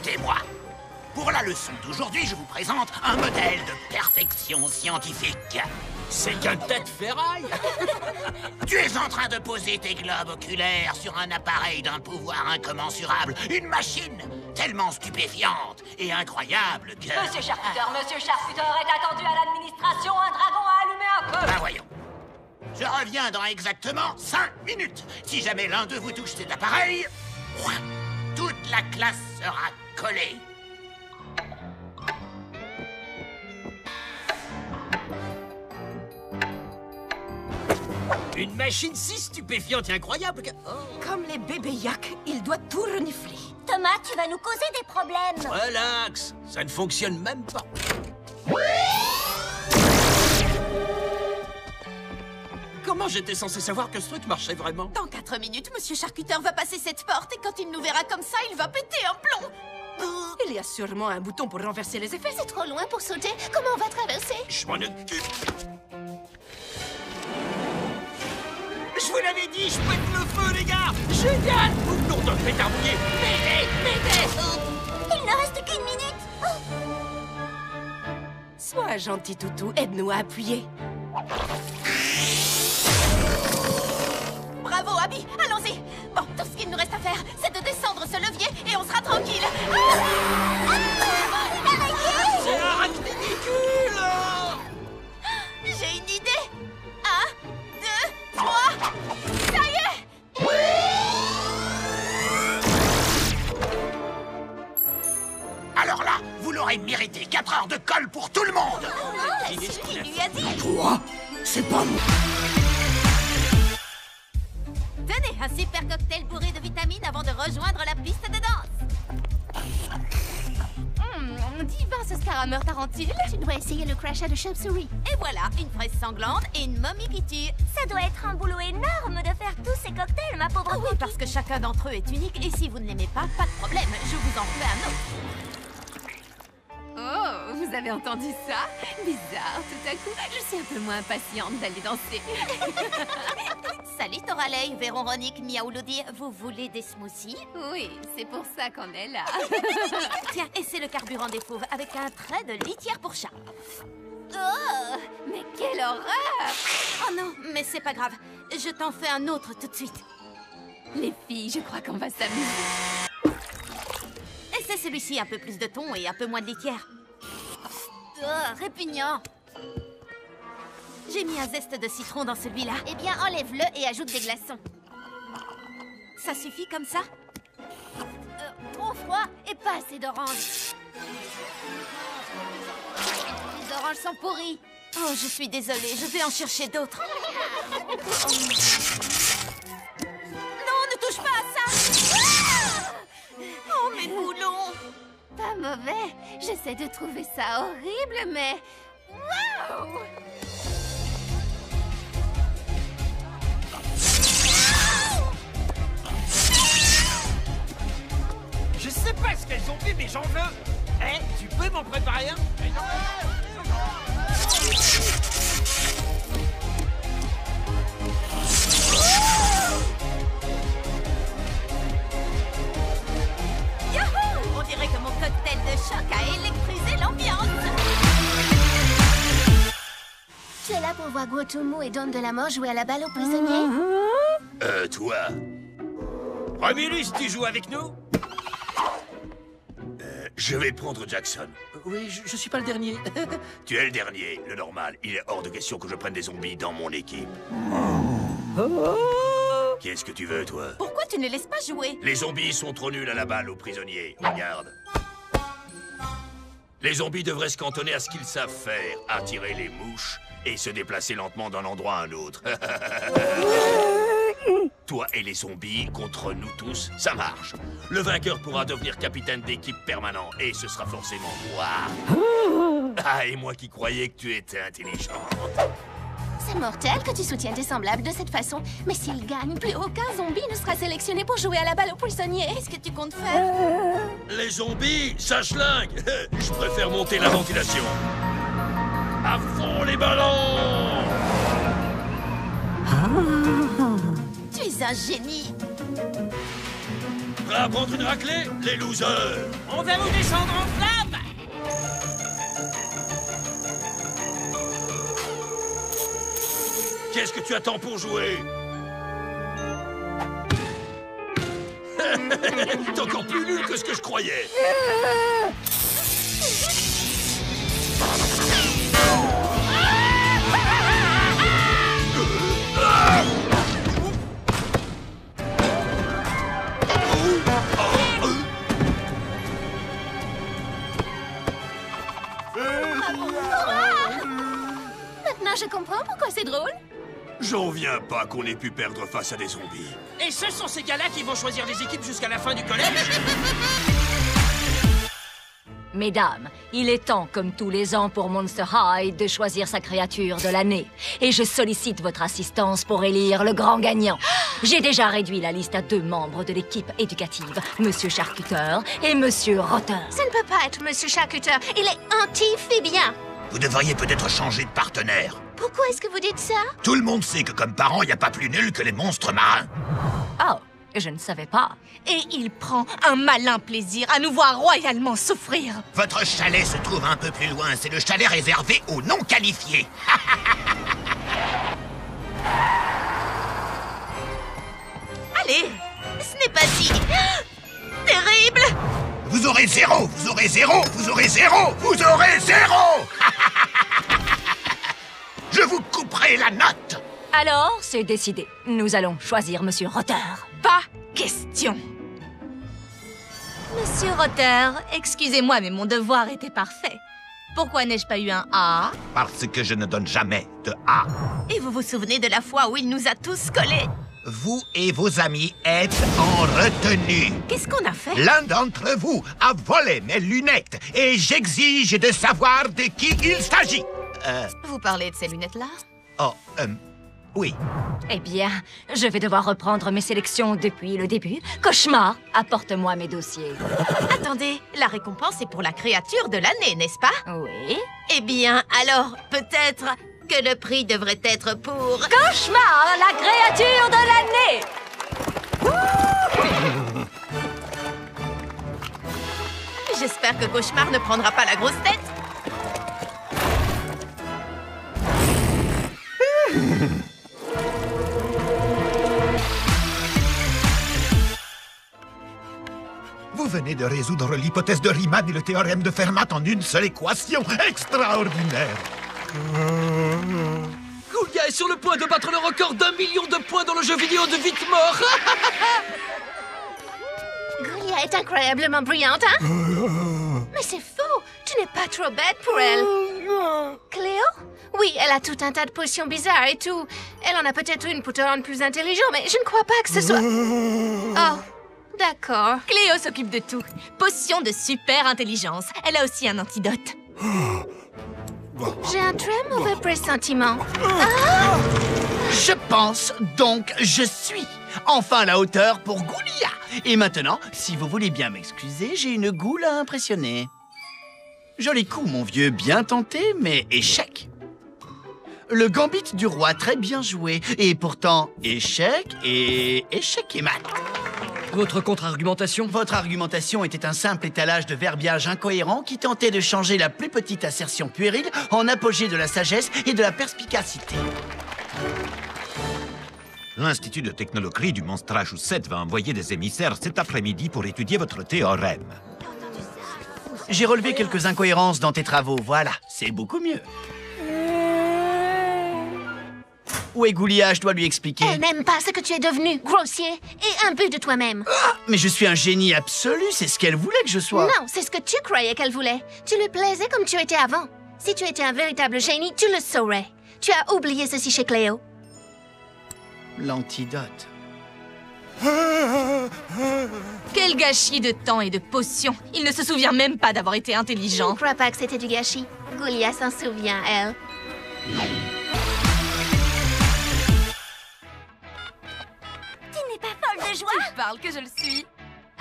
Écoutez-moi. Pour la leçon d'aujourd'hui, je vous présente un modèle de perfection scientifique. C'est qu'un tête ferraille. Tu es en train de poser tes globes oculaires sur un appareil d'un pouvoir incommensurable. Une machine tellement stupéfiante et incroyable que... Monsieur Charcuter est attendu à l'administration. Un dragon a allumé un feu. Ben voyons. Je reviens dans exactement 5 minutes. Si jamais l'un de vous touche cet appareil, toute la classe sera collée. Une machine si stupéfiante et incroyable que... Comme les bébés yak, il doit tout renifler. Thomas, tu vas nous causer des problèmes. Relax, ça ne fonctionne même pas. Comment j'étais censé savoir que ce truc marchait vraiment? Dans 4 minutes, Monsieur Charcuter va passer cette porte et quand il nous verra comme ça, il va péter un plomb. Il y a sûrement un bouton pour renverser les effets. C'est trop loin pour sauter. Comment on va traverser? Je m'en occupe. Je vous l'avais dit, je pète le feu, les gars! Génial! Vous nom de pétardouiller! M'aidez! Il ne reste qu'une minute. Sois gentil, toutou, aide-nous à appuyer. Bravo, Abby, allons-y. Bon, tout ce qu'il nous reste à faire, c'est de descendre ce levier et on sera tranquille. C'est un ridicule! J'ai une idée. 1, 2, 3. Ça y est! Alors là, vous l'aurez mérité. 4 heures de colle pour tout le monde. C'est ce qu'il lui a dit. Quoi? C'est pas moi. Tenez, un super cocktail bourré de vitamines avant de rejoindre la piste de danse. Divin ce scarameur tarentule. Tu dois essayer le crachat de chauve-souris. Et voilà, une fraise sanglante et une momie qui tue. Ça doit être un boulot énorme de faire tous ces cocktails, ma pauvre Ah oui, Cookie. parce que chacun d'entre eux est unique et si vous ne l'aimez pas, pas de problème, je vous en fais un autre. Oh, vous avez entendu ça? Bizarre, tout à coup, je suis un peu moins impatiente d'aller danser. Salut Toralei, Véronique, Miaouloudi, vous voulez des smoothies? Oui, c'est pour ça qu'on est là. Tiens, et c'est le carburant des fauves avec un trait de litière pour chat. Oh, mais quelle horreur! Oh non, mais c'est pas grave, je t'en fais un autre tout de suite. Les filles, je crois qu'on va s'amuser. Et c'est celui-ci, un peu plus de thon et un peu moins de litière. Oh, répugnant. J'ai mis un zeste de citron dans celui-là. Eh bien, enlève-le et ajoute des glaçons. Ça suffit comme ça? Trop froid et pas assez d'orange. Les oranges sont pourries. Oh, je suis désolée, je vais en chercher d'autres. Non, ne touche pas à ça! Oh, mes boulons! Pas mauvais. J'essaie de trouver ça horrible, mais... Waouh! Je sais pas ce qu'elles ont fait, mais j'en veux. Eh, tu peux m'en préparer un? Yahoo! On dirait que mon cocktail de choc a électrisé l'ambiance. Tu es là pour voir Guotumu et Dawn de la Mort jouer à la balle aux prisonniers? Toi. Romulus, tu joues avec nous? Je vais prendre Jackson. Oui, je suis pas le dernier. Tu es le dernier, le normal. Il est hors de question que je prenne des zombies dans mon équipe. Qu'est-ce que tu veux, toi? Pourquoi tu ne laisses pas jouer? Les zombies sont trop nuls à la balle aux prisonniers. Regarde. Les zombies devraient se cantonner à ce qu'ils savent faire. Attirer les mouches et se déplacer lentement d'un endroit à un autre. Toi et les zombies contre nous tous, ça marche. Le vainqueur pourra devenir capitaine d'équipe permanent et ce sera forcément moi. Ah, et moi qui croyais que tu étais intelligente. C'est mortel que tu soutiennes tes semblables de cette façon. Mais s'ils gagnent, plus aucun zombie ne sera sélectionné pour jouer à la balle aux prisonniers. Qu'est-ce que tu comptes faire? Les zombies, ça schlingue. Je préfère monter la ventilation. À fond les ballons! Tu es un génie. Prêt à prendre une raclée? Les losers! On va vous descendre en flamme! Qu'est-ce que tu attends pour jouer? T'es encore plus nul que ce que je croyais! Maintenant, je comprends pourquoi c'est drôle. J'en viens pas qu'on ait pu perdre face à des zombies. Et ce sont ces gars-là qui vont choisir les équipes jusqu'à la fin du collège? Mesdames, il est temps, comme tous les ans pour Monster High, de choisir sa créature de l'année. Et je sollicite votre assistance pour élire le grand gagnant. J'ai déjà réduit la liste à 2 membres de l'équipe éducative, Monsieur Charcuteur et Monsieur Rotter. Ça ne peut pas être Monsieur Charcuteur. Il est anti-phébien. Vous devriez peut-être changer de partenaire. Pourquoi est-ce que vous dites ça? Tout le monde sait que comme parents, il n'y a pas plus nul que les monstres marins. Oh, je ne savais pas. Et il prend un malin plaisir à nous voir royalement souffrir. Votre chalet se trouve un peu plus loin. C'est le chalet réservé aux non qualifiés. Allez, ce n'est pas si... terrible. Vous aurez 0, vous aurez 0, vous aurez 0, vous aurez 0. Je vous couperai la note. Alors, c'est décidé. Nous allons choisir Monsieur Rotter. Pas question. Monsieur Rotter, excusez-moi, mais mon devoir était parfait. Pourquoi n'ai-je pas eu un A? Parce que je ne donne jamais de A. Et vous vous souvenez de la fois où il nous a tous collés? Vous et vos amis êtes en retenue. Qu'est-ce qu'on a fait? L'un d'entre vous a volé mes lunettes et j'exige de savoir de qui il s'agit. Vous parlez de ces lunettes-là? Oui. Eh bien, je vais devoir reprendre mes sélections depuis le début. Cauchemar, apporte-moi mes dossiers. Attendez, la récompense est pour la créature de l'année, n'est-ce pas? Oui. Eh bien, alors, peut-être que le prix devrait être pour... Cauchemar, la créature de l'année! J'espère que Cauchemar ne prendra pas la grosse tête. Vous venez de résoudre l'hypothèse de Riemann et le théorème de Fermat en une seule équation extraordinaire. Goulia est sur le point de battre le record d'1 million de points dans le jeu vidéo de vite mort. Goulia est incroyablement brillante, hein? Mais c'est faux! Tu n'es pas trop bête pour elle. Cléo? Oui, elle a tout un tas de potions bizarres et tout. Elle en a peut-être une pour te rendre plus intelligent, mais je ne crois pas que ce soit... Oh, d'accord. Cléo s'occupe de tout. Potion de super intelligence. Elle a aussi un antidote. J'ai un très mauvais pressentiment. Je pense, donc je suis enfin à la hauteur pour Goulia. Et maintenant, si vous voulez bien m'excuser, j'ai une goule à impressionner. Joli coup, mon vieux, bien tenté, mais échec. Le gambit du roi, très bien joué. Et pourtant, échec et mat. Votre contre-argumentation? Votre argumentation était un simple étalage de verbiage incohérent qui tentait de changer la plus petite assertion puérile en apogée de la sagesse et de la perspicacité. L'Institut de technologie du Monstrachusset va envoyer des émissaires cet après-midi pour étudier votre théorème. J'ai relevé quelques incohérences dans tes travaux, voilà, c'est beaucoup mieux. Où est Goulia? Je dois lui expliquer. Elle n'aime pas ce que tu es devenu, grossier et imbu de toi-même. Ah, mais je suis un génie absolu, c'est ce qu'elle voulait que je sois. Non, c'est ce que tu croyais qu'elle voulait. Tu lui plaisais comme tu étais avant. Si tu étais un véritable génie, tu le saurais. Tu as oublié ceci chez Cléo. L'antidote. Quel gâchis de temps et de potions. Il ne se souvient même pas d'avoir été Je intelligent. ne crois pas que c'était du gâchis. Goulia s'en souvient, elle. Tu n'es pas folle de joie? Tu parles que je le suis.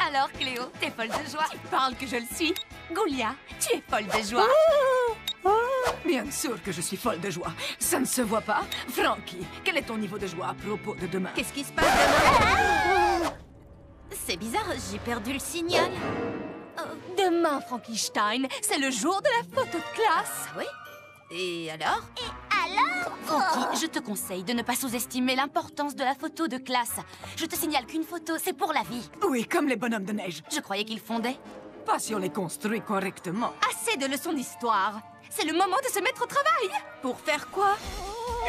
Alors, Cléo, t'es folle de joie. Tu parles que je le suis. Goulia, tu es folle de joie. Bien sûr que je suis folle de joie. Ça ne se voit pas. Frankie, quel est ton niveau de joie à propos de demain? Qu'est-ce qui se passe demain? C'est bizarre, j'ai perdu le signal. Demain, Frankenstein, c'est le jour de la photo de classe. Oui? Et alors? Frankie, je te conseille de ne pas sous-estimer l'importance de la photo de classe. Je te signale qu'une photo, c'est pour la vie. Oui, comme les bonhommes de neige. Je croyais qu'ils fondaient. Pas si on les construit correctement. Assez de leçons d'histoire. C'est le moment de se mettre au travail. Pour faire quoi?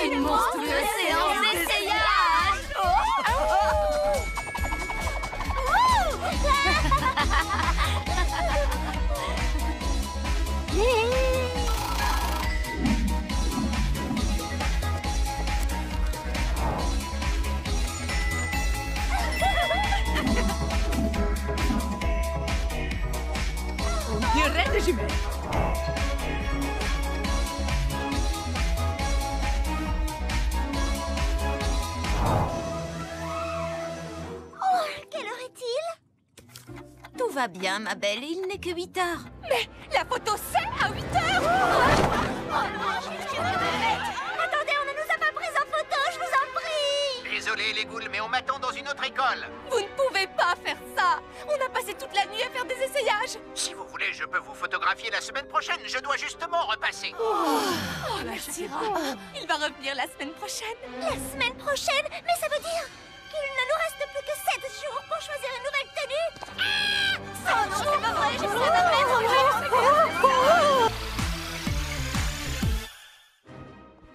Une monstrueuse séance d'essayage. On dirait des jumelles. Quelle heure est-il? Tout va bien, ma belle, il n'est que 8 heures. Mais la photo, c'est à 8 heures. Attendez, on ne nous a pas pris en photo, je vous en prie! Désolé les ghouls, mais on m'attend dans une autre école. Vous ne pouvez pas faire ça. On a passé toute la nuit à faire des essayages. Si vous voulez, je peux vous photographier la semaine prochaine. Je dois justement repasser. Oh, la Chira. Il va revenir la semaine prochaine. La semaine prochaine? Mais ça veut dire qu'il ne nous reste plus que 7 jours pour choisir une nouvelle tenue? Ah! Non, c'est pas vrai, je suis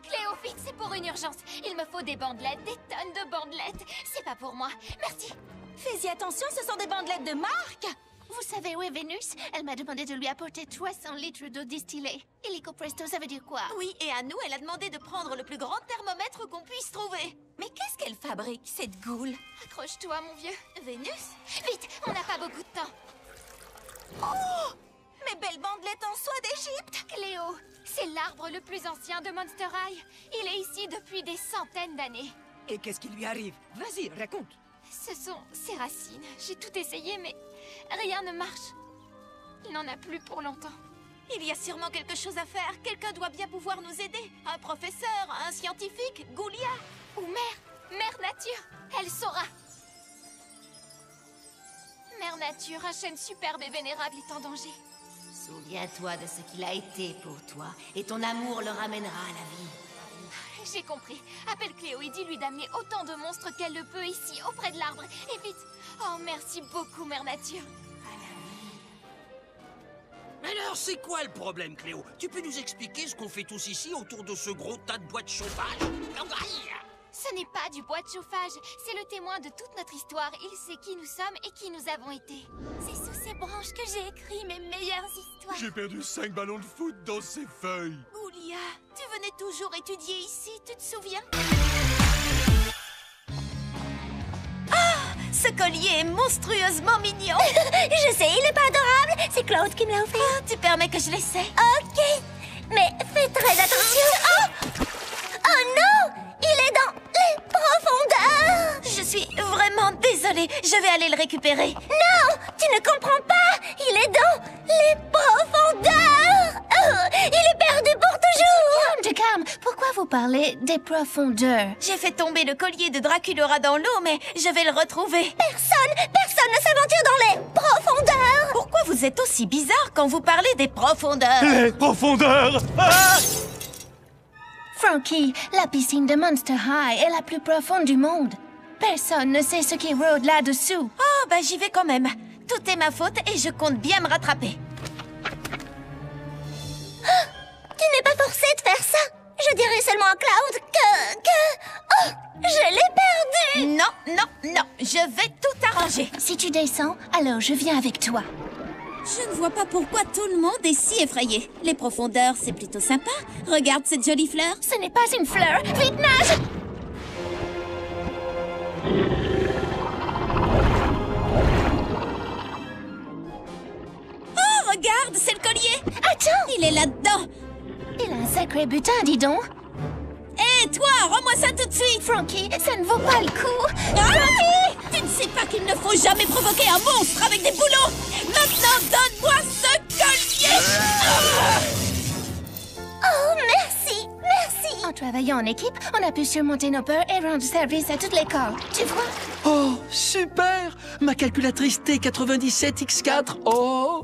Cléo, vite, c'est pour une urgence. Il me faut des bandelettes, des tonnes de bandelettes. C'est pas pour moi. Merci. Fais-y attention, ce sont des bandelettes de marque. Vous savez où est Vénus? Elle m'a demandé de lui apporter 300 litres d'eau distillée. Illico presto, ça veut dire quoi? Oui, et à nous, elle a demandé de prendre le plus grand thermomètre qu'on puisse trouver. Mais qu'est-ce qu'elle fabrique, cette goule? Accroche-toi, mon vieux. Vénus? Vite, on n'a pas beaucoup de temps. Oh! Mes belles bandelettes en soie d'Égypte! Cléo, c'est l'arbre le plus ancien de Monster High. Il est ici depuis des centaines d'années. Et qu'est-ce qui lui arrive? Vas-y, raconte. Ce sont ses racines. J'ai tout essayé, mais rien ne marche. Il n'en a plus pour longtemps. Il y a sûrement quelque chose à faire. Quelqu'un doit bien pouvoir nous aider. Un professeur, un scientifique, Goulia. Ou Mère Nature, elle saura. Mère Nature, un chêne superbe et vénérable est en danger. Souviens-toi de ce qu'il a été pour toi, et ton amour le ramènera à la vie. J'ai compris. Appelle Cléo et dis-lui d'amener autant de monstres qu'elle le peut ici, auprès de l'arbre. Et vite. Oh, merci beaucoup, Mère Nature. Alors, c'est quoi le problème, Cléo? Tu peux nous expliquer ce qu'on fait tous ici autour de ce gros tas de bois de chauffage? Ce n'est pas du bois de chauffage. C'est le témoin de toute notre histoire. Il sait qui nous sommes et qui nous avons été. C'est sous ces branches que j'ai écrit mes meilleures histoires. J'ai perdu 5 ballons de foot dans ces feuilles. Goulia, tu venais toujours étudier ici, tu te souviens? Ce collier est monstrueusement mignon. Je sais, il est pas adorable. C'est Claude qui me l'a offert. Tu permets que je l'essaie? Ok, mais fais très attention. Oh non, il est dans les profondeurs. Je suis vraiment désolée. Je vais aller le récupérer. Non, tu ne comprends pas. Il est dans les profondeurs. Oh, il est perdu pour toujours. Calme. Pourquoi vous parlez des profondeurs? J'ai fait tomber le collier de Draculaura dans l'eau, mais je vais le retrouver. Personne ne s'aventure dans les profondeurs. Pourquoi vous êtes aussi bizarre quand vous parlez des profondeurs? Les profondeurs! Ah! Frankie, la piscine de Monster High est la plus profonde du monde. Personne ne sait ce qui rôde là-dessous. Oh, bah j'y vais quand même. Tout est ma faute et je compte bien me rattraper. Tu n'es pas forcé de faire ça. Je dirais seulement à Cloud que... Oh, je l'ai perdu. Non, je vais tout arranger. Si tu descends, alors je viens avec toi. Je ne vois pas pourquoi tout le monde est si effrayé. Les profondeurs, c'est plutôt sympa. Regarde cette jolie fleur. Ce n'est pas une fleur. Vite, nage! Oh, regarde, c'est le collier. Attends! Il est là-dedans. Il a un sacré butin, dis donc. Hé, toi, rends-moi ça tout de suite. Frankie, ça ne vaut pas le coup. Ah! Tu ne sais pas qu'il ne faut jamais provoquer un monstre avec des boulots. Maintenant, donne-moi ce collier. Oh, merci. En Travaillant en équipe, on a pu surmonter nos peurs et rendre service à toute l'école. Tu vois? Oh, super! Ma calculatrice T97X4. Oh,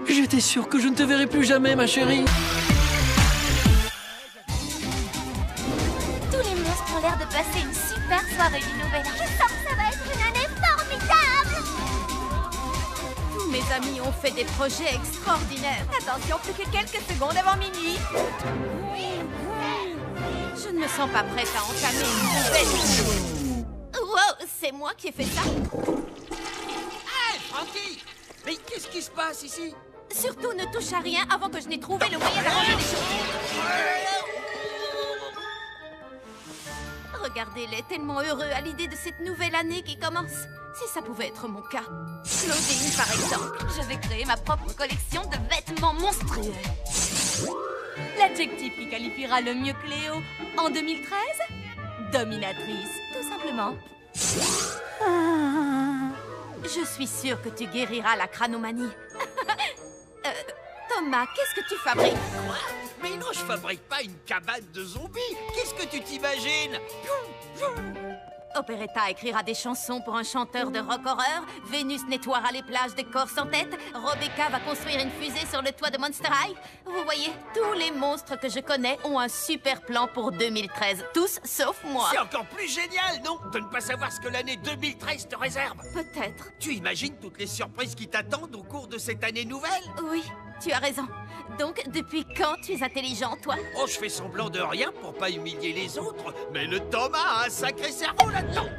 j'étais sûr que je ne te verrai plus jamais, ma chérie. Tous les monstres ont l'air de passer une super soirée du Nouvel An. Je sens que ça va être une année formidable. Tous mes amis ont fait des projets extraordinaires. Attention, plus que quelques secondes avant minuit. Je ne me sens pas prête à entamer une nouvelle vie. Wow, c'est moi qui ai fait ça. Hey, Frankie! Mais qu'est-ce qui se passe ici? Surtout ne touche à rien avant que je n'ai trouvé le moyen d'arranger les choses. Regardez-les, tellement heureux à l'idée de cette nouvelle année qui commence. Si ça pouvait être mon cas. Claudine, par exemple. Je vais créer ma propre collection de vêtements monstrueux. L'adjectif qui qualifiera le mieux Cléo en 2013 ? Dominatrice, tout simplement. Je suis sûre que tu guériras la cranomanie. Thomas, qu'est-ce que tu fabriques? Quoi? Mais non, je fabrique pas une cabane de zombies. Qu'est-ce que tu t'imagines? Operetta écrira des chansons pour un chanteur de rock horreur. Vénus nettoiera les plages des corps sans tête. Rebecca va construire une fusée sur le toit de Monster High. Vous voyez, tous les monstres que je connais ont un super plan pour 2013. Tous sauf moi. C'est encore plus génial, non? De ne pas savoir ce que l'année 2013 te réserve. Peut-être. Tu imagines toutes les surprises qui t'attendent au cours de cette année nouvelle? Oui, tu as raison. Donc, depuis quand tu es intelligent, toi? Oh, je fais semblant de rien pour pas humilier les autres, mais le Thomas a un sacré cerveau là-dedans.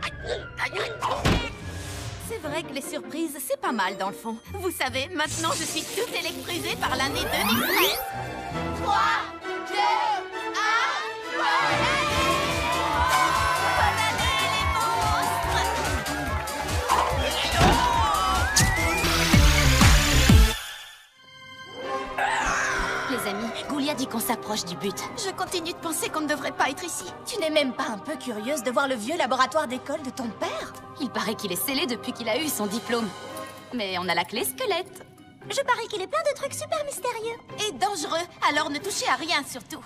C'est vrai que les surprises, c'est pas mal dans le fond. Vous savez, maintenant je suis toute électrisée par l'année 2013. 3, 2, 1, bonne année! Bonne année, les monstres! Les amis, Goulia dit qu'on s'approche du but. Je continue de penser qu'on ne devrait pas être ici. Tu n'es même pas un peu curieuse de voir le vieux laboratoire d'école de ton père? Il paraît qu'il est scellé depuis qu'il a eu son diplôme. Mais on a la clé squelette. Je parie qu'il est plein de trucs super mystérieux. Et dangereux, alors ne touchez à rien surtout.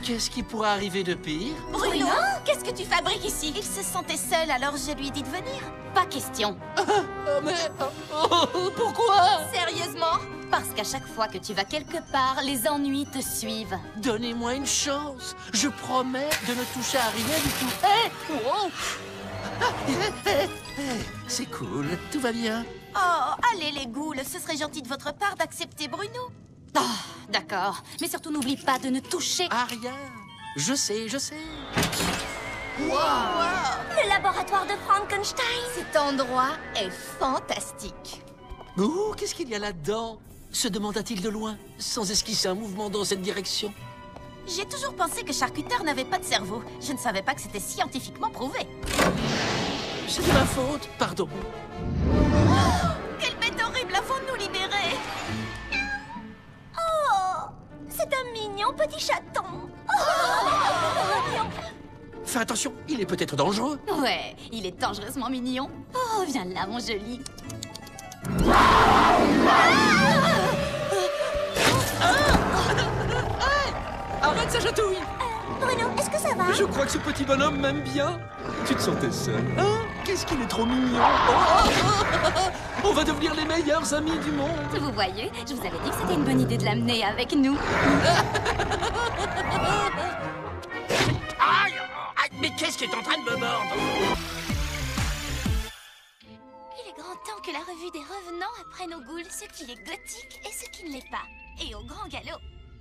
Qu'est-ce qui pourrait arriver de pire? Bruno, qu'est-ce que tu fabriques ici? Il se sentait seul, alors je lui ai dit de venir. Pas question. Pourquoi? Sérieusement? Parce qu'à chaque fois que tu vas quelque part, les ennuis te suivent. Donnez-moi une chance. Je promets de ne toucher à rien du tout. Hey! Wow! C'est cool, tout va bien. Oh, allez les ghouls, ce serait gentil de votre part d'accepter Bruno. Oh, d'accord. Mais surtout, n'oublie pas de ne toucher à rien. Je sais, je sais. Wow! Le laboratoire de Frankenstein. Cet endroit est fantastique. Oh, qu'est-ce qu'il y a là-dedans? Se demanda-t-il de loin, sans esquisser un mouvement dans cette direction. J'ai toujours pensé que charcuteur n'avait pas de cerveau. Je ne savais pas que c'était scientifiquement prouvé. C'est de ma faute, pardon. Oh, quelle bête horrible, avons-nous libéré? Oh, c'est un mignon petit chaton. Oh, fais attention, il est peut-être dangereux. Ouais, il est dangereusement mignon. Oh, viens là, mon joli. Arrête sa chatouille! Bruno, est-ce que ça va? Je crois que ce petit bonhomme m'aime bien. Tu te sentais seul, hein? Qu'est-ce qu'il est trop mignon! On va devenir les meilleurs amis du monde! Vous voyez, je vous avais dit que c'était une bonne idée de l'amener avec nous. Aïe! Mais qu'est-ce qui est en train de me mordre? Il est grand temps que la revue des revenants apprenne aux ghouls ce qui est gothique et ce qui ne l'est pas. Et au grand galop.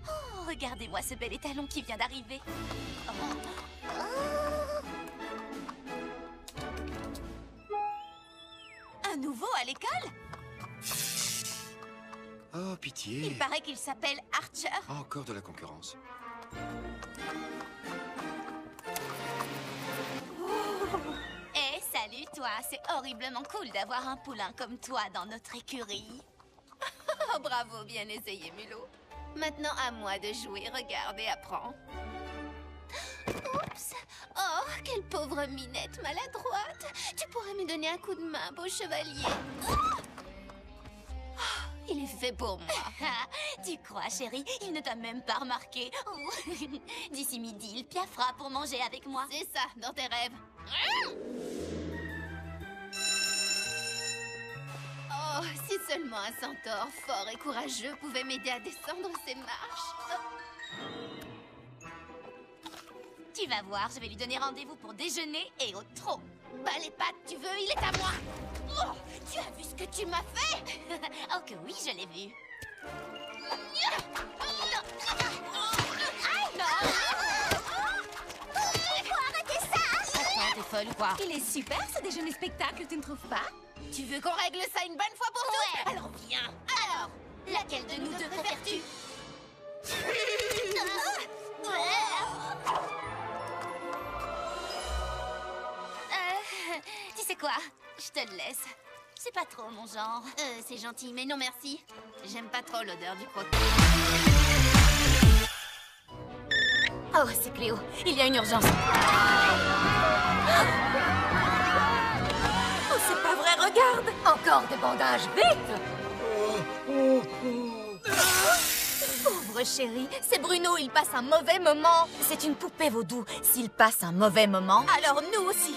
Oh, regardez-moi ce bel étalon qui vient d'arriver. Un nouveau à l'école? Oh, pitié. Il paraît qu'il s'appelle Archer. Encore de la concurrence. Eh, salut toi. C'est horriblement cool d'avoir un poulain comme toi dans notre écurie. Oh, bravo, bien essayé, Mulot. Maintenant, à moi de jouer. Regarde et apprends. Oups. Oh, quelle pauvre minette maladroite. Tu pourrais me donner un coup de main, beau chevalier. Oh, il est fait pour moi. Tu crois, chérie? Il ne t'a même pas remarqué. Oh. D'ici midi, il piaffera pour manger avec moi. C'est ça, dans tes rêves. Oh, si seulement un centaure fort et courageux pouvait m'aider à descendre ces marches. Tu vas voir, je vais lui donner rendez-vous pour déjeuner et au trot. Bah les pattes, tu veux, il est à moi. Oh, tu as vu ce que tu m'as fait? Oh que oui, je l'ai vu. Faut arrêter ça! Attends, t'es folle ou quoi? Il est super ce déjeuner spectacle, tu ne trouves pas? Tu veux qu'on règle ça une bonne fois pour toutes? Ouais. Alors viens. Alors, laquelle de nous deux préfères-tu? Tu sais quoi? Je te le laisse. C'est pas trop mon genre. C'est gentil, mais non merci. J'aime pas trop l'odeur du croquis. Oh, c'est Cléo. Il y a une urgence. Oh, c'est pas vrai, regarde! Encore des bandages, vite! Pauvre chérie, c'est Bruno, il passe un mauvais moment. C'est une poupée vaudou. S'il passe un mauvais moment, alors nous aussi.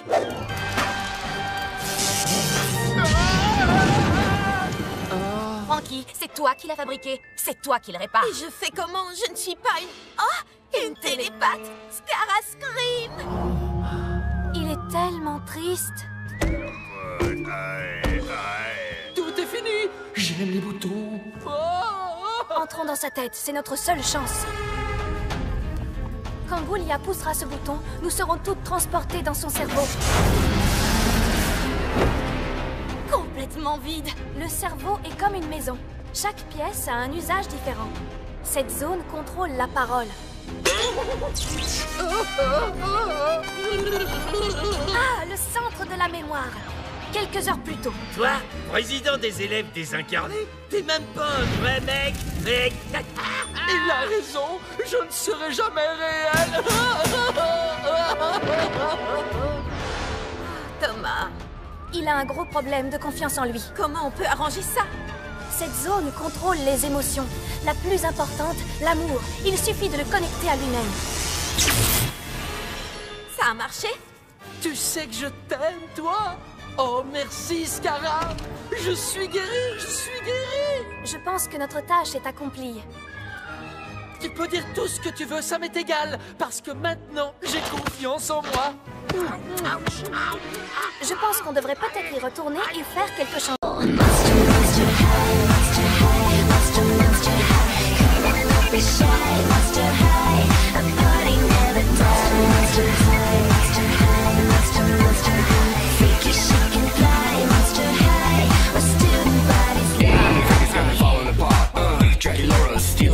Frankie, c'est toi qui l'as fabriqué. C'est toi qui le répare. Et je fais comment? Je ne suis pas une... Oh! Une télépathe! Scara Scream! Il est tellement triste. Tout est fini. J'aime les boutons. Entrons dans sa tête, c'est notre seule chance. Quand Goulia poussera ce bouton, nous serons toutes transportées dans son cerveau. Complètement vide. Le cerveau est comme une maison. Chaque pièce a un usage différent. Cette zone contrôle la parole. Ah, le centre de la mémoire. Quelques heures plus tôt. Toi, président des élèves désincarnés, t'es même pas un vrai mec, mec. Il a raison, je ne serai jamais réel. Thomas, il a un gros problème de confiance en lui. comment on peut arranger ça? Cette zone contrôle les émotions. La plus importante, l'amour. Il suffit de le connecter à lui-même. Ça a marché? Tu sais que je t'aime, toi? Oh, merci, Scara. Je suis guéri, je suis guéri. Je pense que notre tâche est accomplie. Tu peux dire tout ce que tu veux, ça m'est égal. Parce que maintenant, j'ai confiance en moi. Je pense qu'on devrait peut-être y retourner et faire quelque chose. Falling apart, Jackie Laura, steal